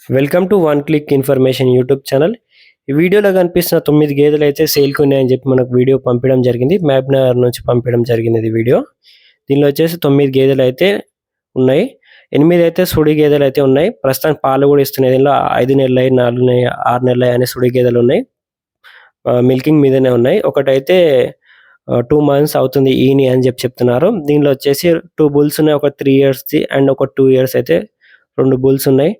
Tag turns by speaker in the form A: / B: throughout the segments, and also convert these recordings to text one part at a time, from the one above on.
A: Welcome to one click information YouTube channel. ఈ వీడియోలో కనిపిస్తున్న 9 గేదెలు అయితే సేల్కి ఉన్నాయని చెప్పి మనకు వీడియో పంపించడం జరిగింది. మహబూబ్‌నగర్ నుంచి పంపించడం జరిగింది ఈ వీడియో. దీనిలో వచ్చేసి 9 గేదెలు అయితే ఉన్నాయి. 8 అయితే సుడి గేదెలు అయితే ఉన్నాయి. ప్రస్తుతానికి పాలు కూడా ఇస్తున్నాయి. దీనిలో 5 నెలలయి, 4 నెలలయి, 6 నెలలయి అనే సుడి గేదెలు ఉన్నాయి. మిల్కింగ్ మీదనే ఉన్నాయి. ఒకటైతే 2 మంత్స్ అవుతుంది ఈని అని చెప్తున్నారు. దీనిలో వచ్చేసి 2 బుల్స్ ఉన్నాయి. ఒక 3 ఇయర్స్‌ది అండ్ ఒక 2 ఇయర్స్ అయితే 2 బుల్స్ ఉన్నాయి.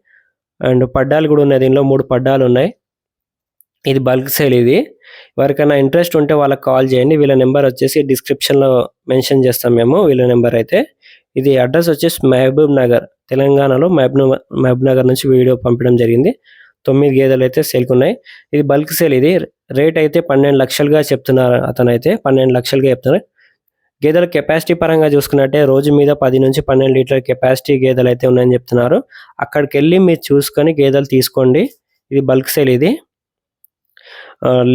A: అండ్ పడ్డాలు కూడా ఉన్నాయి. దీనిలో 3 పడ్డాలు ఉన్నాయి. ఇది బల్క్ సేల్ ఇది. ఎవరికైనా ఇంట్రెస్ట్ ఉంటే వాళ్ళకి కాల్ చేయండి. వీళ్ళ నెంబర్ వచ్చేసి డిస్క్రిప్షన్‌లో మెన్షన్ చేస్తాం మేము వీళ్ళ నెంబర్ అయితే. ఇది అడ్రస్ వచ్చేసి మహబూబ్ నగర్, తెలంగాణలో మహబూబ్ నగర్ నుంచి వీడియో పంపడం జరిగింది. 9 గేదెలు అయితే సేల్‌కి ఉన్నాయి. ఇది బల్క్ సేల్ ఇది. రేట్ అయితే 12 లక్షలుగా చెప్తున్నారు అతనైతే. 12 లక్షలుగా చెప్తున్నారు. గేదెల కెపాసిటీ పరంగా చూసుకున్నట్టే రోజు మీద 10-12 లీటర్ల కెపాసిటీ గేదెలు అయితే ఉన్నాయని చెప్తున్నారు. అక్కడికెళ్ళి మీరు చూసుకొని గేదెలు తీసుకోండి. ఇది బల్క్ సేల్ ఇది.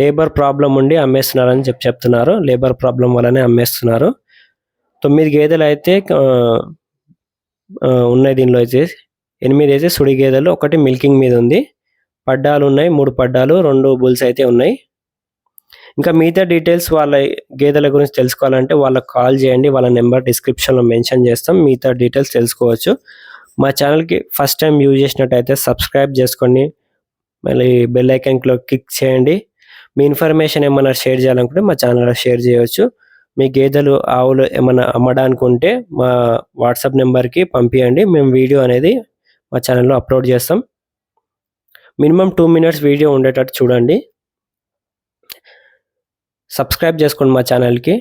A: లేబర్ ప్రాబ్లమ్ ఉండి అమ్మేస్తున్నారని చెప్తున్నారు. లేబర్ ప్రాబ్లమ్ వల్లనే అమ్మేస్తున్నారు. 9 గేదెలు అయితే ఉన్నాయి దీనిలో అయితే. 8 అయితే సుడి గేదెలు, ఒకటి మిల్కింగ్ మీద ఉంది. పడ్డాలు ఉన్నాయి. 3 పడ్డాలు, 2 బుల్స్ అయితే ఉన్నాయి. ఇంకా మిగతా డీటెయిల్స్ వాళ్ళ గేదెల గురించి తెలుసుకోవాలంటే వాళ్ళకి కాల్ చేయండి. వాళ్ళ నెంబర్ డిస్క్రిప్షన్‌లో మెన్షన్ చేస్తాం. మిగతా డీటెయిల్స్ తెలుసుకోవచ్చు. మా ఛానల్‌కి ఫస్ట్ టైం యూజ్ చేసినట్టయితే సబ్స్క్రైబ్ చేసుకోండి. మళ్ళీ బెల్ ఐకాన్‌లో క్లిక్ చేయండి. మీ ఇన్ఫర్మేషన్ ఏమన్నా షేర్ చేయాలనుకుంటే మా ఛానల్‌లో షేర్ చేయవచ్చు. మీ గేదెలు, ఆవులు ఏమన్నా అమ్మడానికి ఉంటే మా వాట్సాప్ నెంబర్‌కి పంపియండి. మేము వీడియో అనేది మా ఛానల్‌లో అప్లోడ్ చేస్తాం. మినిమమ్ 2 మినిట్స్ వీడియో ఉండేటట్టు చూడండి. సబ్స్క్రైబ్ చేసుకోండి మా ఛానల్‌కి.